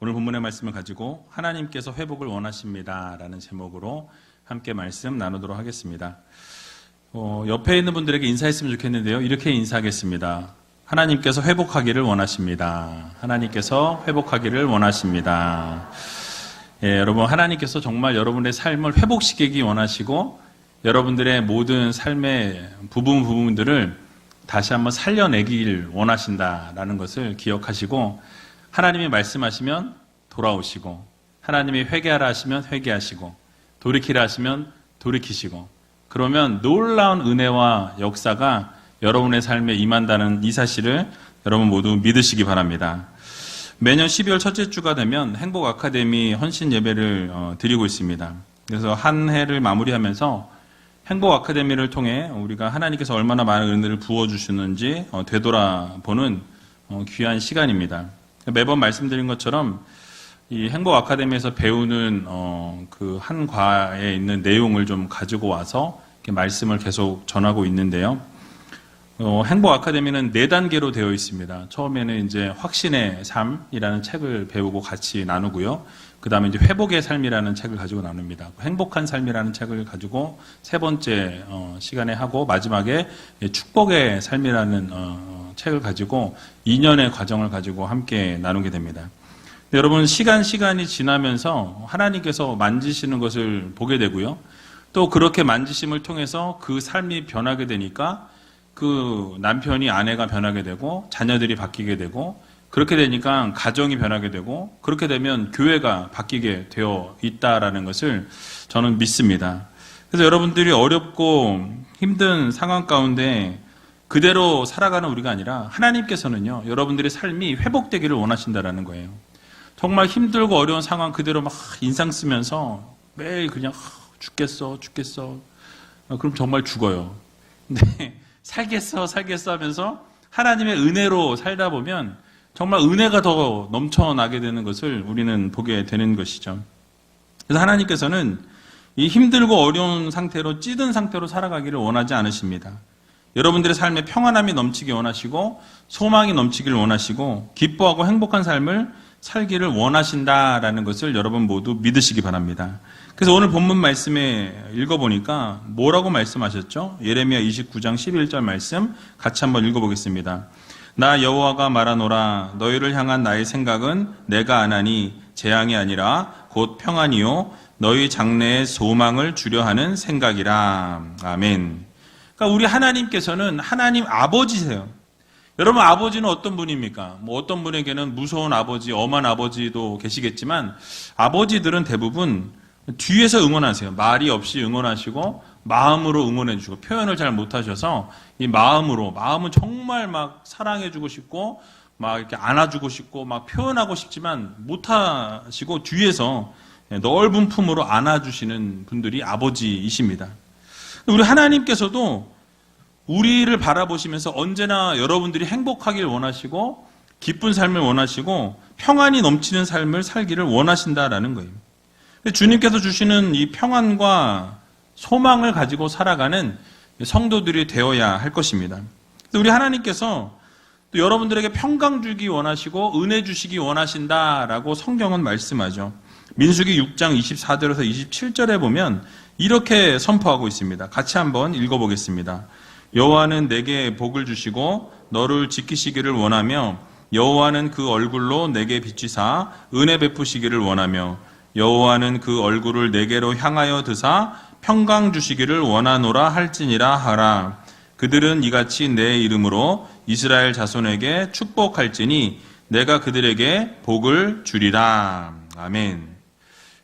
오늘 본문의 말씀을 가지고 하나님께서 회복을 원하십니다 라는 제목으로 함께 말씀 나누도록 하겠습니다. 옆에 있는 분들에게 인사했으면 좋겠는데요. 이렇게 인사하겠습니다. 하나님께서 회복하기를 원하십니다. 하나님께서 회복하기를 원하십니다. 여러분, 하나님께서 정말 여러분의 삶을 회복시키기 원하시고 여러분들의 모든 삶의 부분들을 다시 한번 살려내길 원하신다라는 것을 기억하시고, 하나님이 말씀하시면 돌아오시고, 하나님이 회개하라 하시면 회개하시고, 돌이키라 하시면 돌이키시고, 그러면 놀라운 은혜와 역사가 여러분의 삶에 임한다는 이 사실을 여러분 모두 믿으시기 바랍니다. 매년 12월 첫째 주가 되면 행복 아카데미 헌신 예배를 드리고 있습니다. 그래서 한 해를 마무리하면서 행복 아카데미를 통해 우리가 하나님께서 얼마나 많은 은혜를 부어주시는지 되돌아보는 귀한 시간입니다. 매번 말씀드린 것처럼 이 행복 아카데미에서 배우는 그 한 과에 있는 내용을 좀 가지고 와서 이렇게 말씀을 계속 전하고 있는데요. 행복 아카데미는 4단계로 되어 있습니다. 처음에는 이제 확신의 삶이라는 책을 배우고 같이 나누고요. 그 다음에 이제 회복의 삶이라는 책을 가지고 나눕니다. 행복한 삶이라는 책을 가지고 3번째 시간에 하고, 마지막에 축복의 삶이라는 책을 가지고 2년의 과정을 가지고 함께 나누게 됩니다. 여러분, 시간이 지나면서 하나님께서 만지시는 것을 보게 되고요. 또 그렇게 만지심을 통해서 그 삶이 변하게 되니까 그 남편이 아내가 변하게 되고, 자녀들이 바뀌게 되고, 그렇게 되니까 가정이 변하게 되고, 그렇게 되면 교회가 바뀌게 되어 있다라는 것을 저는 믿습니다. 그래서 여러분들이 어렵고 힘든 상황 가운데 그대로 살아가는 우리가 아니라 하나님께서는요, 여러분들의 삶이 회복되기를 원하신다라는 거예요. 정말 힘들고 어려운 상황 그대로 막 인상 쓰면서 매일 그냥 죽겠어 그럼 정말 죽어요. 근데 살겠어 하면서 하나님의 은혜로 살다 보면 정말 은혜가 더 넘쳐나게 되는 것을 우리는 보게 되는 것이죠. 그래서 하나님께서는 이 힘들고 어려운 상태로, 찌든 상태로 살아가기를 원하지 않으십니다. 여러분들의 삶에 평안함이 넘치기 원하시고, 소망이 넘치기를 원하시고, 기뻐하고 행복한 삶을 살기를 원하신다라는 것을 여러분 모두 믿으시기 바랍니다. 그래서 오늘 본문 말씀에 읽어보니까 뭐라고 말씀하셨죠? 예레미야 29장 11절 말씀 같이 한번 읽어보겠습니다. 나 여호와가 말하노라. 너희를 향한 나의 생각은 내가 안하니 재앙이 아니라 곧 평안이요 너희 장래의 소망을 주려 하는 생각이라. 아멘. 그러니까 우리 하나님께서는 하나님 아버지세요. 여러분, 아버지는 어떤 분입니까? 어떤 분에게는 무서운 아버지, 엄한 아버지도 계시겠지만, 아버지들은 대부분 뒤에서 응원하세요. 말이 없이 응원하시고 마음으로 응원해 주시고, 표현을 잘 못하셔서 이 마음은 정말 막 사랑해주고 싶고 막 이렇게 안아주고 싶고 막 표현하고 싶지만 못하시고 뒤에서 넓은 품으로 안아주시는 분들이 아버지이십니다. 우리 하나님께서도 우리를 바라보시면서 언제나 여러분들이 행복하길 원하시고, 기쁜 삶을 원하시고, 평안이 넘치는 삶을 살기를 원하신다라는 거예요. 주님께서 주시는 이 평안과 소망을 가지고 살아가는 성도들이 되어야 할 것입니다. 우리 하나님께서 또 여러분들에게 평강 주기 원하시고 은혜 주시기 원하신다라고 성경은 말씀하죠. 민수기 6장 24절에서 27절에 보면 이렇게 선포하고 있습니다. 같이 한번 읽어보겠습니다. 여호와는 내게 복을 주시고 너를 지키시기를 원하며, 여호와는 그 얼굴로 내게 비추사 은혜 베푸시기를 원하며, 여호와는 그 얼굴을 내게로 향하여 드사 평강 주시기를 원하노라 할지니라 하라. 그들은 이같이 내 이름으로 이스라엘 자손에게 축복할지니 내가 그들에게 복을 주리라. 아멘.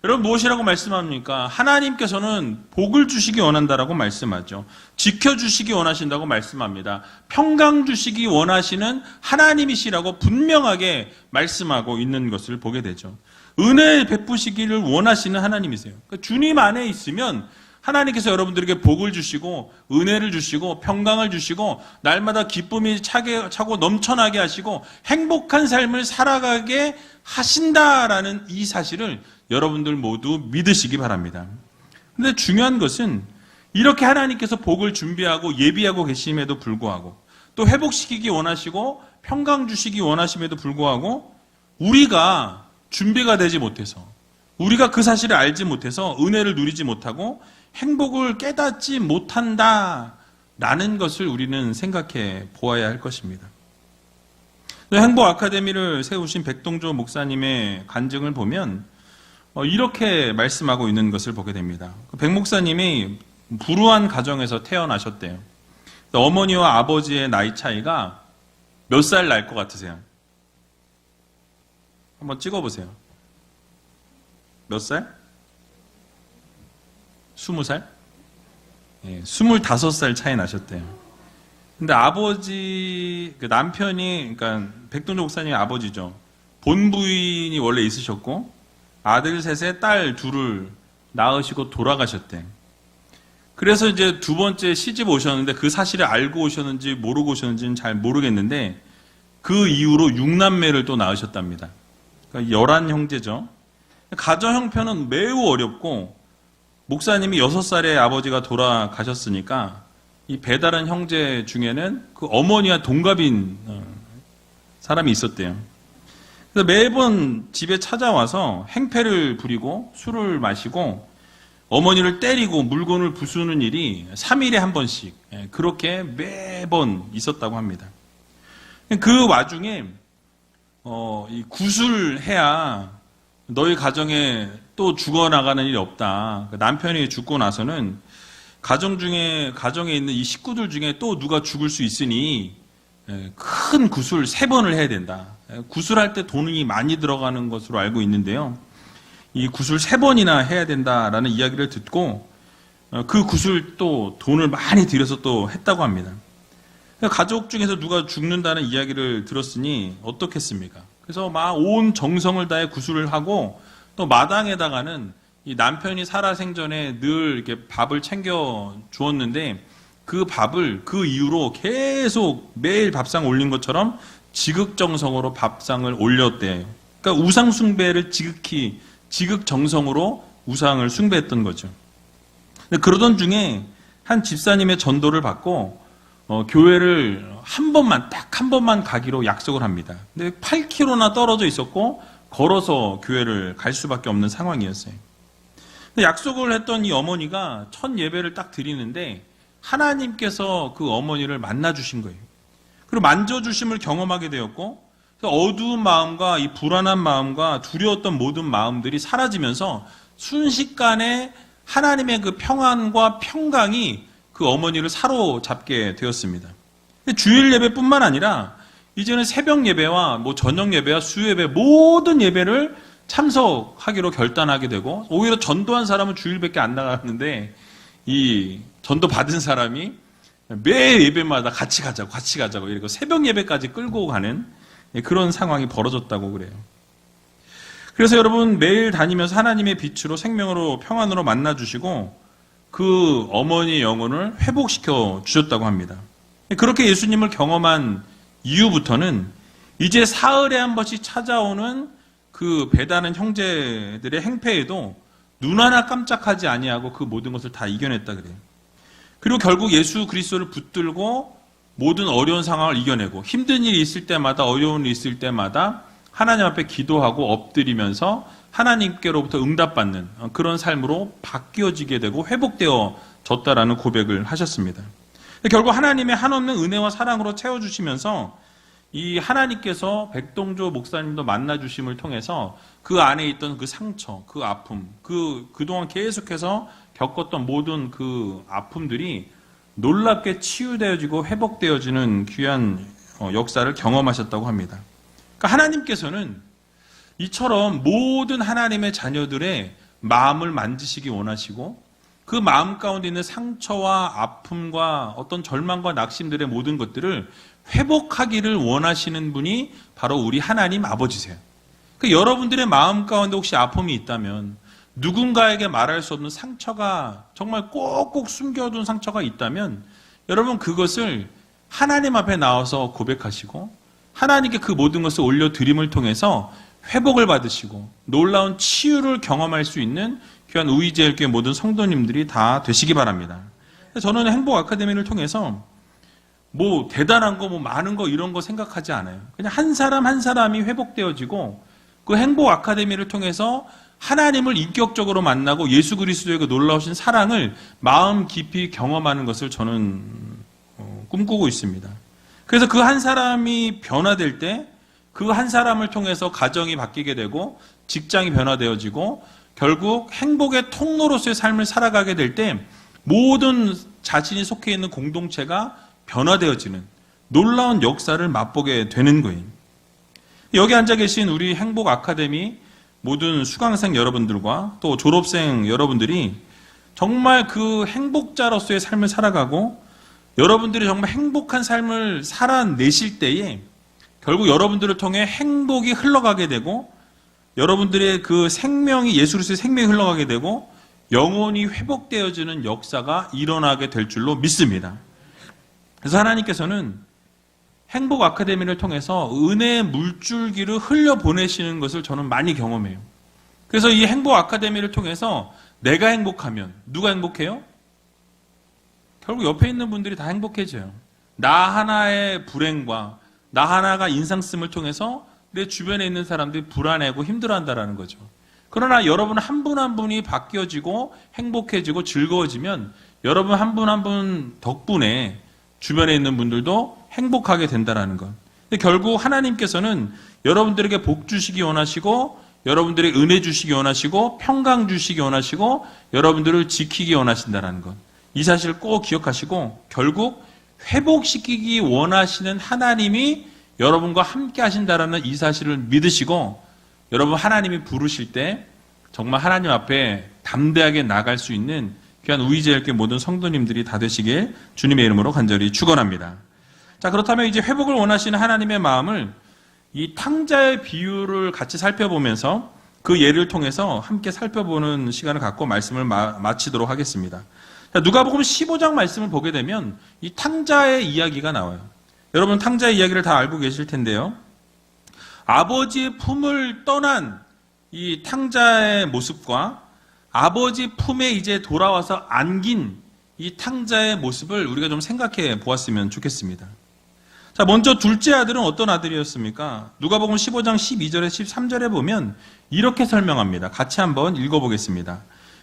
여러분, 무엇이라고 말씀합니까? 하나님께서는 복을 주시기 원한다라고 말씀하죠. 지켜주시기 원하신다고 말씀합니다. 평강 주시기 원하시는 하나님이시라고 분명하게 말씀하고 있는 것을 보게 되죠. 은혜 베푸시기를 원하시는 하나님이세요. 그러니까 주님 안에 있으면 하나님께서 여러분들에게 복을 주시고 은혜를 주시고 평강을 주시고 날마다 기쁨이 차고 넘쳐나게 하시고 행복한 삶을 살아가게 하신다라는 이 사실을 여러분들 모두 믿으시기 바랍니다. 그런데 중요한 것은 이렇게 하나님께서 복을 준비하고 예비하고 계심에도 불구하고, 또 회복시키기 원하시고 평강 주시기 원하심에도 불구하고 우리가 준비가 되지 못해서, 우리가 그 사실을 알지 못해서 은혜를 누리지 못하고 행복을 깨닫지 못한다라는 것을 우리는 생각해 보아야 할 것입니다. 행복 아카데미를 세우신 백동조 목사님의 간증을 보면 이렇게 말씀하고 있는 것을 보게 됩니다. 백 목사님이 불우한 가정에서 태어나셨대요. 어머니와 아버지의 나이 차이가 몇 살 날 것 같으세요? 한번 찍어보세요. 몇 살? 20살? 예, 25살 차이 나셨대요. 근데 아버지, 남편이, 그러니까 백동조 목사님의 아버지죠. 본부인이 원래 있으셨고, 아들 셋에 딸 둘을 낳으시고 돌아가셨대. 그래서 이제 두 번째 시집 오셨는데 그 사실을 알고 오셨는지 모르고 오셨는지는 잘 모르겠는데 그 이후로 6남매를 또 낳으셨답니다. 그러니까 11형제죠. 가정 형편은 매우 어렵고 목사님이 6살에 아버지가 돌아가셨으니까 이 배다른 형제 중에는 그 어머니와 동갑인 사람이 있었대요. 그래서 매번 집에 찾아와서 행패를 부리고 술을 마시고 어머니를 때리고 물건을 부수는 일이 3일에 한 번씩 그렇게 매번 있었다고 합니다. 그 와중에 이 구술해야 너희 가정에 또 죽어나가는 일이 없다. 남편이 죽고 나서는 가정에 있는 이 식구들 중에 또 누가 죽을 수 있으니 큰 구술 3번을 해야 된다. 구술할 때 돈이 많이 들어가는 것으로 알고 있는데요. 이 구술 3번이나 해야 된다라는 이야기를 듣고 그 구술 또 돈을 많이 들여서 또 했다고 합니다. 가족 중에서 누가 죽는다는 이야기를 들었으니 어떻겠습니까? 그래서 막 온 정성을 다해 구술을 하고 또 마당에다가는 이 남편이 살아생전에 늘 이렇게 밥을 챙겨 주었는데 그 밥을 그 이후로 계속 매일 밥상 올린 것처럼 지극정성으로 밥상을 올렸대요. 그러니까 우상 숭배를 지극정성으로 우상을 숭배했던 거죠. 그러던 중에 한 집사님의 전도를 받고 교회를 딱 한 번만 가기로 약속을 합니다. 근데 8km나 떨어져 있었고 걸어서 교회를 갈 수밖에 없는 상황이었어요. 약속을 했던 이 어머니가 첫 예배를 딱 드리는데 하나님께서 그 어머니를 만나주신 거예요. 그리고 만져주심을 경험하게 되었고 어두운 마음과 이 불안한 마음과 두려웠던 모든 마음들이 사라지면서 순식간에 하나님의 그 평안과 평강이 그 어머니를 사로잡게 되었습니다. 주일 예배뿐만 아니라 이제는 새벽 예배와 저녁 예배와 수요 예배 모든 예배를 참석하기로 결단하게 되고 오히려 전도한 사람은 주일밖에 안 나갔는데 이 전도 받은 사람이 매 예배마다 같이 가자고 이러고 새벽 예배까지 끌고 가는 그런 상황이 벌어졌다고 그래요. 그래서 여러분 매일 다니면서 하나님의 빛으로 생명으로 평안으로 만나주시고 그 어머니의 영혼을 회복시켜 주셨다고 합니다. 그렇게 예수님을 경험한 이후부터는 이제 사흘에 한 번씩 찾아오는 그 배다른 형제들의 행패에도 눈 하나 깜짝하지 아니하고 그 모든 것을 다 이겨냈다 그래요. 그리고 결국 예수 그리스도를 붙들고 모든 어려운 상황을 이겨내고 힘든 일이 있을 때마다 어려운 일이 있을 때마다 하나님 앞에 기도하고 엎드리면서 하나님께로부터 응답받는 그런 삶으로 바뀌어지게 되고 회복되어졌다라는 고백을 하셨습니다. 결국 하나님의 한없는 은혜와 사랑으로 채워주시면서 이 하나님께서 백동조 목사님도 만나주심을 통해서 그 안에 있던 그 상처, 그 아픔, 그동안 계속해서 겪었던 모든 그 아픔들이 놀랍게 치유되어지고 회복되어지는 귀한 역사를 경험하셨다고 합니다. 그러니까 하나님께서는 이처럼 모든 하나님의 자녀들의 마음을 만지시기 원하시고 그 마음 가운데 있는 상처와 아픔과 어떤 절망과 낙심들의 모든 것들을 회복하기를 원하시는 분이 바로 우리 하나님 아버지세요. 그러니까 여러분들의 마음 가운데 혹시 아픔이 있다면 누군가에게 말할 수 없는 상처가 정말 꼭꼭 숨겨둔 상처가 있다면 여러분 그것을 하나님 앞에 나와서 고백하시고 하나님께 그 모든 것을 올려드림을 통해서 회복을 받으시고 놀라운 치유를 경험할 수 있는 귀한 우이제일교회 모든 성도님들이 다 되시기 바랍니다. 저는 행복 아카데미를 통해서 대단한 거 많은 거 이런 거 생각하지 않아요. 그냥 한 사람 한 사람이 회복되어지고 그 행복 아카데미를 통해서 하나님을 인격적으로 만나고 예수 그리스도의 그 놀라우신 사랑을 마음 깊이 경험하는 것을 저는 꿈꾸고 있습니다. 그래서 그 한 사람이 변화될 때 그 한 사람을 통해서 가정이 바뀌게 되고 직장이 변화되어지고 결국 행복의 통로로서의 삶을 살아가게 될 때 모든 자신이 속해 있는 공동체가 변화되어지는 놀라운 역사를 맛보게 되는 거예요. 여기 앉아 계신 우리 행복 아카데미 모든 수강생 여러분들과 또 졸업생 여러분들이 정말 그 행복자로서의 삶을 살아가고 여러분들이 정말 행복한 삶을 살아내실 때에 결국 여러분들을 통해 행복이 흘러가게 되고 여러분들의 그 생명이 예수 그리스도의 생명이 흘러가게 되고 영혼이 회복되어지는 역사가 일어나게 될 줄로 믿습니다. 그래서 하나님께서는 행복 아카데미를 통해서 은혜의 물줄기를 흘려보내시는 것을 저는 많이 경험해요. 그래서 이 행복 아카데미를 통해서 내가 행복하면 누가 행복해요? 결국 옆에 있는 분들이 다 행복해져요. 나 하나의 불행과 나 하나가 인상 쓰임을 통해서 내 주변에 있는 사람들이 불안해하고 힘들어한다는 거죠. 그러나 여러분 한 분 한 분이 바뀌어지고 행복해지고 즐거워지면 여러분 한 분 한 분 덕분에 주변에 있는 분들도 행복하게 된다는 것. 근데 결국 하나님께서는 여러분들에게 복 주시기 원하시고 여러분들에게 은혜 주시기 원하시고 평강 주시기 원하시고 여러분들을 지키기 원하신다는 것. 이 사실을 꼭 기억하시고 결국 회복시키기 원하시는 하나님이 여러분과 함께 하신다라는 이 사실을 믿으시고 여러분 하나님이 부르실 때 정말 하나님 앞에 담대하게 나갈 수 있는 귀한 우이제일교회 모든 성도님들이 다 되시길 주님의 이름으로 간절히 축원합니다. 자, 그렇다면 이제 회복을 원하시는 하나님의 마음을 이 탕자의 비유를 같이 살펴보면서 그 예를 통해서 함께 살펴보는 시간을 갖고 말씀을 마치도록 하겠습니다. 자, 누가복음 15장 말씀을 보게 되면 이 탕자의 이야기가 나와요. 여러분 탕자의 이야기를 다 알고 계실 텐데요. 아버지의 품을 떠난 이 탕자의 모습과 아버지 품에 이제 돌아와서 안긴 이 탕자의 모습을 우리가 좀 생각해 보았으면 좋겠습니다. 자, 먼저 둘째 아들은 어떤 아들이었습니까? 누가복음 15장 12절에 13절에 보면 이렇게 설명합니다. 같이 한번 읽어보겠습니다.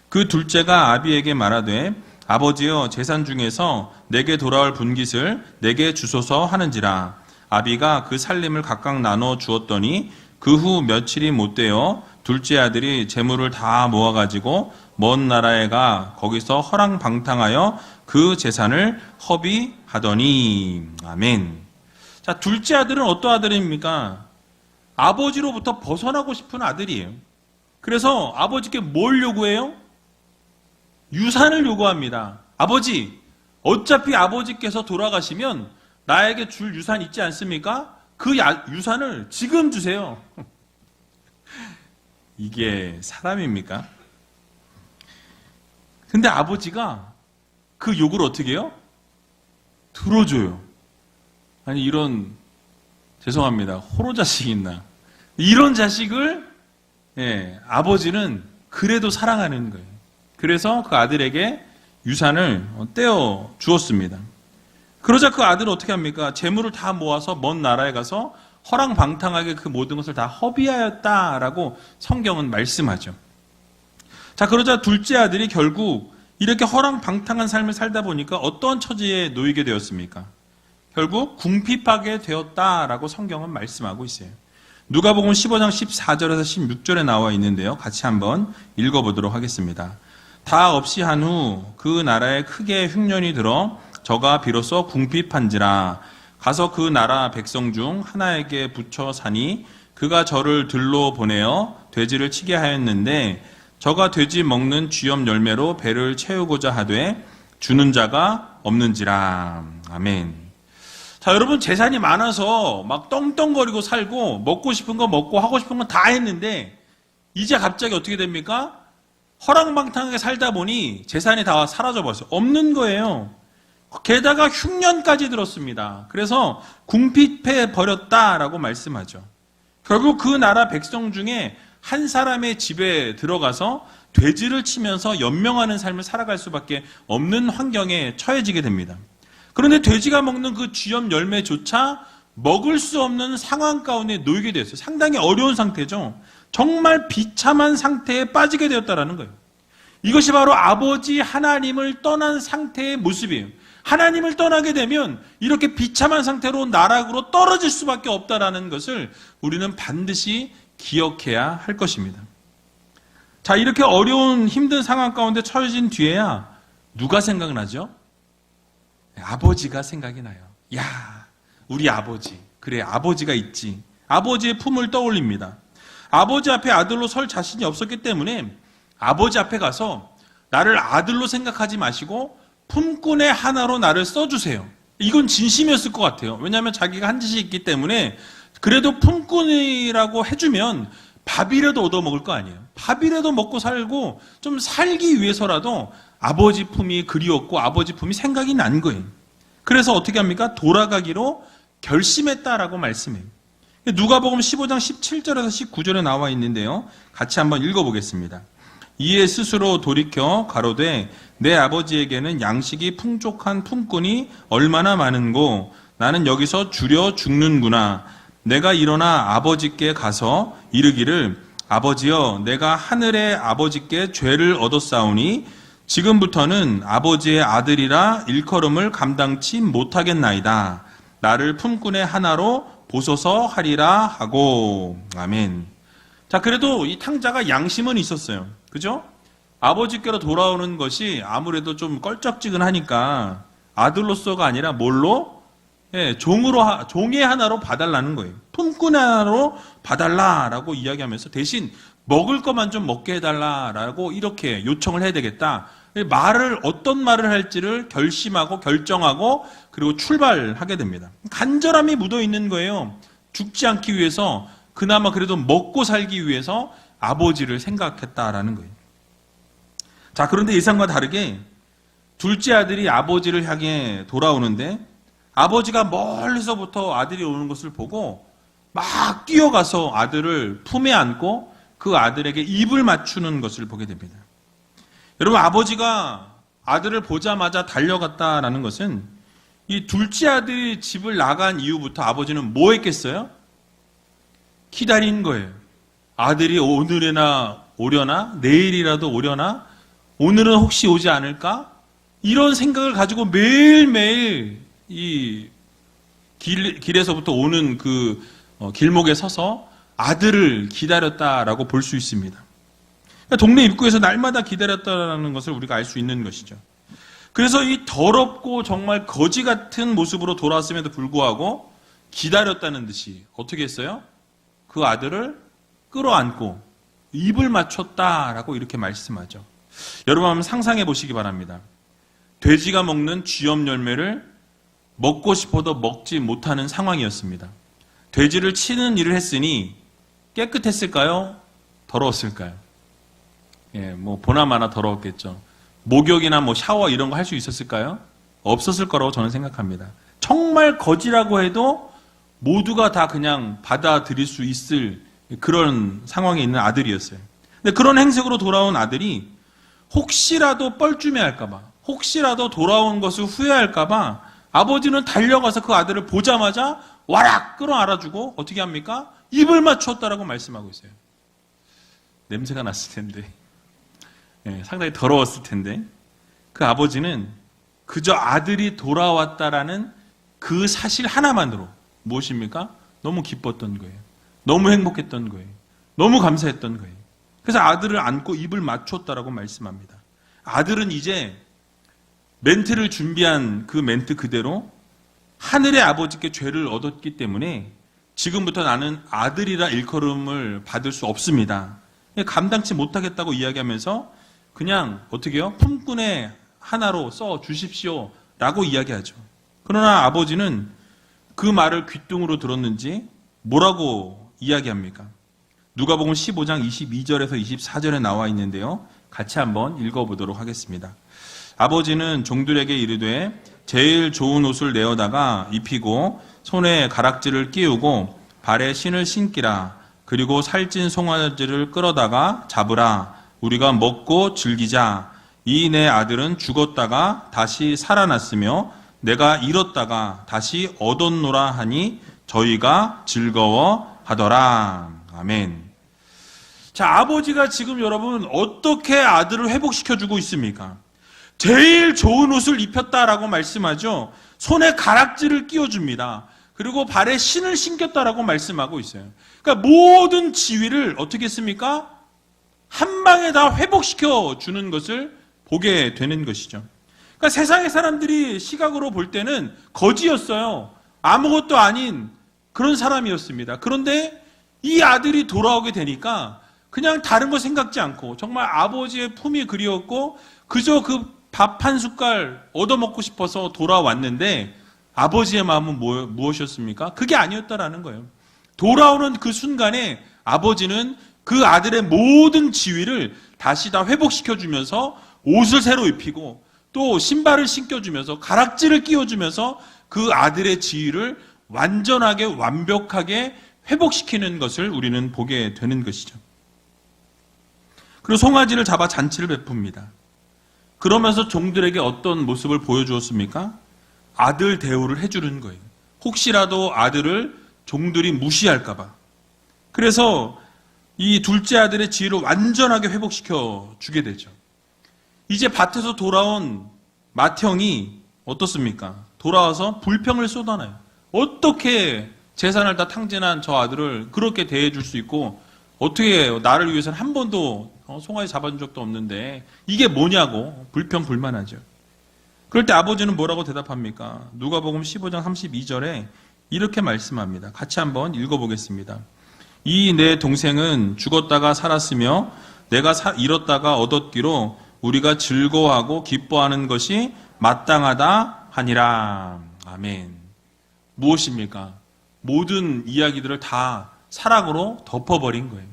그 둘째가 아비에게 말하되 아버지여 재산 중에서 내게 돌아올 분깃을 내게 주소서 하는지라. 아비가 그 살림을 각각 나눠 주었더니 그 후 며칠이 못 되어 둘째 아들이 재물을 다 모아가지고 먼 나라에 가 거기서 허랑방탕하여 그 재산을 허비하더니. 아멘. 자, 둘째 아들은 어떤 아들입니까? 아버지로부터 벗어나고 싶은 아들이에요. 그래서 아버지께 뭘 요구해요? 유산을 요구합니다. 아버지, 어차피 아버지께서 돌아가시면 나에게 줄 유산 있지 않습니까? 그 유산을 지금 주세요. 이게 사람입니까? 근데 아버지가 그 요구를 어떻게 해요? 들어줘요. 아니 이런 죄송합니다. 호로 자식이 있나? 이런 자식을 아버지는 그래도 사랑하는 거예요. 그래서 그 아들에게 유산을 떼어 주었습니다. 그러자 그 아들은 어떻게 합니까? 재물을 다 모아서 먼 나라에 가서 허랑방탕하게 그 모든 것을 다 허비하였다라고 성경은 말씀하죠. 자, 그러자 둘째 아들이 결국 이렇게 허랑방탕한 삶을 살다 보니까 어떤 처지에 놓이게 되었습니까? 결국 궁핍하게 되었다라고 성경은 말씀하고 있어요. 누가복음 15장 14절에서 16절에 나와 있는데요. 같이 한번 읽어보도록 하겠습니다. 다 없이 한 후 그 나라에 크게 흉년이 들어 저가 비로소 궁핍한지라. 가서 그 나라 백성 중 하나에게 붙여 사니 그가 저를 들로 보내어 돼지를 치게 하였는데 저가 돼지 먹는 쥐염 열매로 배를 채우고자 하되 주는 자가 없는지라. 아멘. 자, 여러분 재산이 많아서 막 떵떵거리고 살고 먹고 싶은 거 먹고 하고 싶은 건 다 했는데 이제 갑자기 어떻게 됩니까? 허랑방탕하게 살다 보니 재산이 다 사라져버렸어요. 없는 거예요. 게다가 흉년까지 들었습니다. 그래서 궁핍해 버렸다라고 말씀하죠. 결국 그 나라 백성 중에 한 사람의 집에 들어가서 돼지를 치면서 연명하는 삶을 살아갈 수밖에 없는 환경에 처해지게 됩니다. 그런데 돼지가 먹는 그 쥐염 열매조차 먹을 수 없는 상황 가운데 놓이게 되었어요. 상당히 어려운 상태죠. 정말 비참한 상태에 빠지게 되었다라는 거예요. 이것이 바로 아버지 하나님을 떠난 상태의 모습이에요. 하나님을 떠나게 되면 이렇게 비참한 상태로 나락으로 떨어질 수밖에 없다라는 것을 우리는 반드시 기억해야 할 것입니다. 자, 이렇게 어려운 힘든 상황 가운데 처해진 뒤에야 누가 생각나죠? 아버지가 생각이 나요. 야, 우리 아버지. 그래, 아버지가 있지. 아버지의 품을 떠올립니다. 아버지 앞에 아들로 설 자신이 없었기 때문에 아버지 앞에 가서 나를 아들로 생각하지 마시고 품꾼의 하나로 나를 써주세요. 이건 진심이었을 것 같아요. 왜냐하면 자기가 한 짓이 있기 때문에 그래도 품꾼이라고 해주면 밥이라도 얻어먹을 거 아니에요. 밥이라도 먹고 살고 좀 살기 위해서라도 아버지 품이 그리웠고 아버지 품이 생각이 난 거예요. 그래서 어떻게 합니까? 돌아가기로 결심했다라고 말씀해요. 누가복음 15장 17절에서 19절에 나와 있는데요. 같이 한번 읽어보겠습니다. 이에 스스로 돌이켜 가로되 내 아버지에게는 양식이 풍족한 품꾼이 얼마나 많은고 나는 여기서 주려 죽는구나. 내가 일어나 아버지께 가서 이르기를 아버지여 내가 하늘의 아버지께 죄를 얻었사오니 지금부터는 아버지의 아들이라 일컬음을 감당치 못하겠나이다. 나를 품꾼의 하나로 보소서 하리라 하고. 아멘. 자, 그래도 이 탕자가 양심은 있었어요. 그죠? 아버지께로 돌아오는 것이 아무래도 좀 껄쩍지근하니까 아들로서가 아니라 뭘로? 예, 종의 하나로 봐달라는 거예요. 품꾼 하나로 봐달라라고 이야기하면서 대신 먹을 것만 좀 먹게 해달라라고 이렇게 요청을 해야 되겠다. 어떤 말을 할지를 결심하고 결정하고 그리고 출발하게 됩니다. 간절함이 묻어 있는 거예요. 죽지 않기 위해서 그나마 그래도 먹고 살기 위해서 아버지를 생각했다라는 거예요. 자, 그런데 예상과 다르게 둘째 아들이 아버지를 향해 돌아오는데 아버지가 멀리서부터 아들이 오는 것을 보고 막 뛰어가서 아들을 품에 안고 그 아들에게 입을 맞추는 것을 보게 됩니다. 여러분, 아버지가 아들을 보자마자 달려갔다라는 것은 이 둘째 아들이 집을 나간 이후부터 아버지는 뭐 했겠어요? 기다린 거예요. 아들이 오늘이나 오려나? 내일이라도 오려나? 오늘은 혹시 오지 않을까? 이런 생각을 가지고 매일매일 이 길에서부터 오는 그 길목에 서서 아들을 기다렸다라고 볼 수 있습니다. 그러니까 동네 입구에서 날마다 기다렸다라는 것을 우리가 알 수 있는 것이죠. 그래서 이 더럽고 정말 거지 같은 모습으로 돌아왔음에도 불구하고 기다렸다는 듯이 어떻게 했어요? 그 아들을 끌어안고 입을 맞췄다라고 이렇게 말씀하죠. 여러분 한번 상상해 보시기 바랍니다. 돼지가 먹는 쥐염 열매를 먹고 싶어도 먹지 못하는 상황이었습니다. 돼지를 치는 일을 했으니 깨끗했을까요? 더러웠을까요? 예, 뭐 보나마나 더러웠겠죠. 목욕이나 뭐 샤워 이런 거 할 수 있었을까요? 없었을 거라고 저는 생각합니다. 정말 거지라고 해도 모두가 다 그냥 받아들일 수 있을 그런 상황에 있는 아들이었어요. 근데 그런 행색으로 돌아온 아들이 혹시라도 뻘쭘해할까봐, 혹시라도 돌아온 것을 후회할까봐 아버지는 달려가서 그 아들을 보자마자 와락 끌어안아주고 어떻게 합니까? 입을 맞췄다라고 말씀하고 있어요. 냄새가 났을 텐데, 상당히 더러웠을 텐데 그 아버지는 그저 아들이 돌아왔다라는 그 사실 하나만으로 무엇입니까? 너무 기뻤던 거예요. 너무 행복했던 거예요. 너무 감사했던 거예요. 그래서 아들을 안고 입을 맞췄다라고 말씀합니다. 아들은 이제 멘트를 준비한 그 멘트 그대로 하늘의 아버지께 죄를 얻었기 때문에 지금부터 나는 아들이라 일컬음을 받을 수 없습니다. 감당치 못하겠다고 이야기하면서 그냥 어떻게 해요? 품꾼의 하나로 써 주십시오 라고 이야기하죠. 그러나 아버지는 그 말을 귓등으로 들었는지 뭐라고 이야기합니까? 누가복음 15장 22절에서 24절에 나와 있는데요. 같이 한번 읽어보도록 하겠습니다. 아버지는 종들에게 이르되 제일 좋은 옷을 내어다가 입히고 손에 가락지를 끼우고 발에 신을 신기라. 그리고 살찐 송아지를 끌어다가 잡으라. 우리가 먹고 즐기자. 이 내 아들은 죽었다가 다시 살아났으며 내가 잃었다가 다시 얻었노라 하니 저희가 즐거워하더라. 아멘. 자, 아버지가 지금 여러분 어떻게 아들을 회복시켜주고 있습니까? 제일 좋은 옷을 입혔다라고 말씀하죠. 손에 가락지를 끼워줍니다. 그리고 발에 신을 신겼다라고 말씀하고 있어요. 그러니까 모든 지위를 어떻게 했습니까? 한 방에 다 회복시켜 주는 것을 보게 되는 것이죠. 그러니까 세상의 사람들이 시각으로 볼 때는 거지였어요. 아무것도 아닌 그런 사람이었습니다. 그런데 이 아들이 돌아오게 되니까 그냥 다른 거 생각지 않고 정말 아버지의 품이 그리웠고 그저 그 밥 한 숟갈 얻어먹고 싶어서 돌아왔는데 아버지의 마음은 무엇이었습니까? 그게 아니었다라는 거예요. 돌아오는 그 순간에 아버지는 그 아들의 모든 지위를 다시 다 회복시켜주면서 옷을 새로 입히고 또 신발을 신겨주면서 가락지를 끼워주면서 그 아들의 지위를 완전하게 완벽하게 회복시키는 것을 우리는 보게 되는 것이죠. 그리고 송아지를 잡아 잔치를 베풉니다. 그러면서 종들에게 어떤 모습을 보여주었습니까? 아들 대우를 해주는 거예요. 혹시라도 아들을 종들이 무시할까봐. 그래서 이 둘째 아들의 지위를 완전하게 회복시켜 주게 되죠. 이제 밭에서 돌아온 맏형이 어떻습니까? 돌아와서 불평을 쏟아내요. 어떻게 재산을 다 탕진한 저 아들을 그렇게 대해줄 수 있고 어떻게 나를 위해서는 한 번도 송아지 잡아준 적도 없는데 이게 뭐냐고 불평불만하죠. 그럴 때 아버지는 뭐라고 대답합니까? 누가복음 15장 32절에 이렇게 말씀합니다. 같이 한번 읽어보겠습니다. 이 내 동생은 죽었다가 살았으며 내가 잃었다가 얻었기로 우리가 즐거워하고 기뻐하는 것이 마땅하다 하니라. 아멘. 무엇입니까? 모든 이야기들을 다 사랑으로 덮어버린 거예요.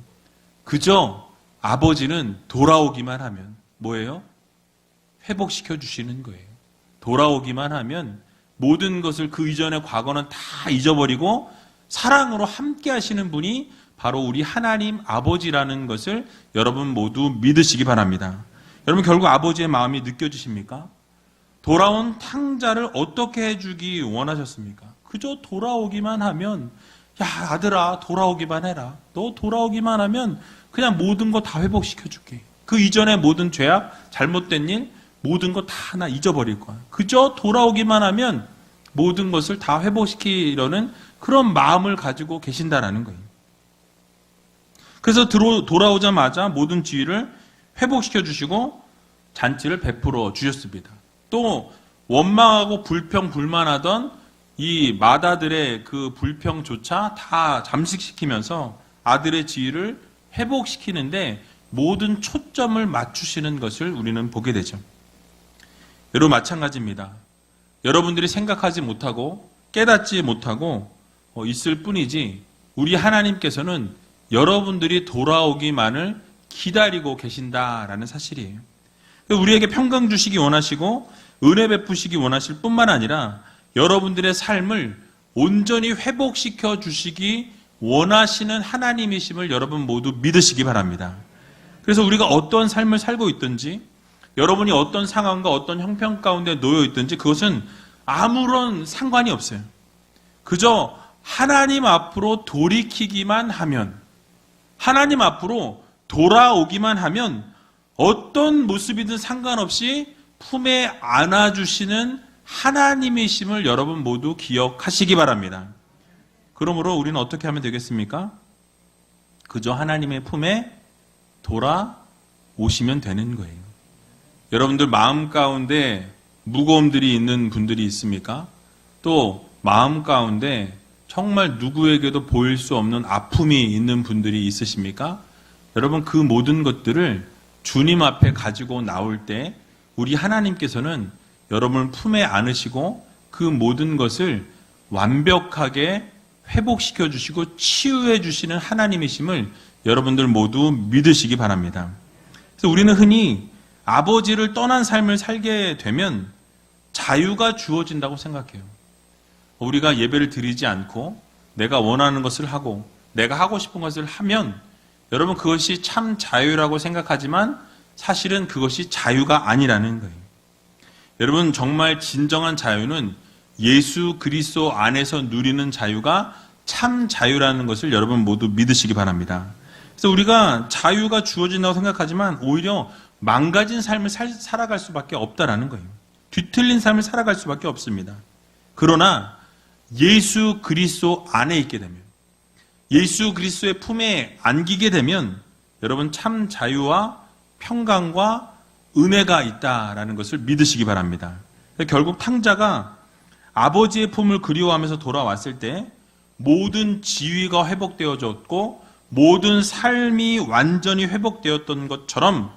그저 아버지는 돌아오기만 하면 뭐예요? 회복시켜 주시는 거예요. 돌아오기만 하면 모든 것을 그 이전의 과거는 다 잊어버리고 사랑으로 함께 하시는 분이 바로 우리 하나님 아버지라는 것을 여러분 모두 믿으시기 바랍니다. 여러분 결국 아버지의 마음이 느껴지십니까? 돌아온 탕자를 어떻게 해주기 원하셨습니까? 그저 돌아오기만 하면 야 아들아 돌아오기만 해라. 너 돌아오기만 하면 그냥 모든 거 다 회복시켜줄게. 그 이전의 모든 죄악, 잘못된 일, 모든 거 다 하나 잊어버릴 거야. 그저 돌아오기만 하면 모든 것을 다 회복시키려는 그런 마음을 가지고 계신다라는 거예요. 그래서 돌아오자마자 모든 지위를 회복시켜 주시고 잔치를 베풀어 주셨습니다. 또 원망하고 불평불만하던 이 맏아들의 그 불평조차 다 잠식시키면서 아들의 지위를 회복시키는데 모든 초점을 맞추시는 것을 우리는 보게 되죠. 여러분 마찬가지입니다. 여러분들이 생각하지 못하고 깨닫지 못하고 있을 뿐이지 우리 하나님께서는 여러분들이 돌아오기만을 기다리고 계신다라는 사실이에요. 우리에게 평강 주시기 원하시고 은혜 베푸시기 원하실 뿐만 아니라 여러분들의 삶을 온전히 회복시켜 주시기 원하시는 하나님이심을 여러분 모두 믿으시기 바랍니다. 그래서 우리가 어떤 삶을 살고 있든지 여러분이 어떤 상황과 어떤 형편 가운데 놓여 있든지 그것은 아무런 상관이 없어요. 그저 하나님 앞으로 돌이키기만 하면 하나님 앞으로 돌아오기만 하면 어떤 모습이든 상관없이 품에 안아주시는 하나님이심을 여러분 모두 기억하시기 바랍니다. 그러므로 우리는 어떻게 하면 되겠습니까? 그저 하나님의 품에 돌아오시면 되는 거예요. 여러분들 마음 가운데 무거움들이 있는 분들이 있습니까? 또 마음 가운데 정말 누구에게도 보일 수 없는 아픔이 있는 분들이 있으십니까? 여러분 그 모든 것들을 주님 앞에 가지고 나올 때 우리 하나님께서는 여러분을 품에 안으시고 그 모든 것을 완벽하게 회복시켜 주시고 치유해 주시는 하나님이심을 여러분들 모두 믿으시기 바랍니다. 그래서 우리는 흔히 아버지를 떠난 삶을 살게 되면 자유가 주어진다고 생각해요. 우리가 예배를 드리지 않고 내가 원하는 것을 하고 내가 하고 싶은 것을 하면 여러분 그것이 참 자유라고 생각하지만 사실은 그것이 자유가 아니라는 거예요. 여러분 정말 진정한 자유는 예수 그리스도 안에서 누리는 자유가 참 자유라는 것을 여러분 모두 믿으시기 바랍니다. 그래서 우리가 자유가 주어진다고 생각하지만 오히려 망가진 삶을 살아갈 수밖에 없다라는 거예요. 뒤틀린 삶을 살아갈 수밖에 없습니다. 그러나 예수 그리스도 안에 있게 되면, 예수 그리스도의 품에 안기게 되면 여러분 참 자유와 평강과 은혜가 있다라는 것을 믿으시기 바랍니다. 결국 탕자가 아버지의 품을 그리워하면서 돌아왔을 때 모든 지위가 회복되어졌고 모든 삶이 완전히 회복되었던 것처럼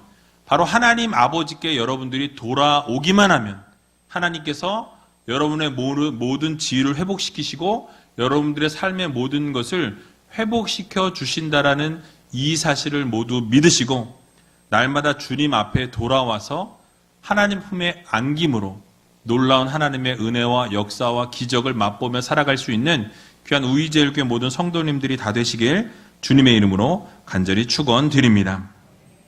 바로 하나님 아버지께 여러분들이 돌아오기만 하면 하나님께서 여러분의 모든 지위를 회복시키시고 여러분들의 삶의 모든 것을 회복시켜 주신다라는 이 사실을 모두 믿으시고 날마다 주님 앞에 돌아와서 하나님 품에 안김으로 놀라운 하나님의 은혜와 역사와 기적을 맛보며 살아갈 수 있는 귀한 우이제일교회 모든 성도님들이 다 되시길 주님의 이름으로 간절히 축원드립니다.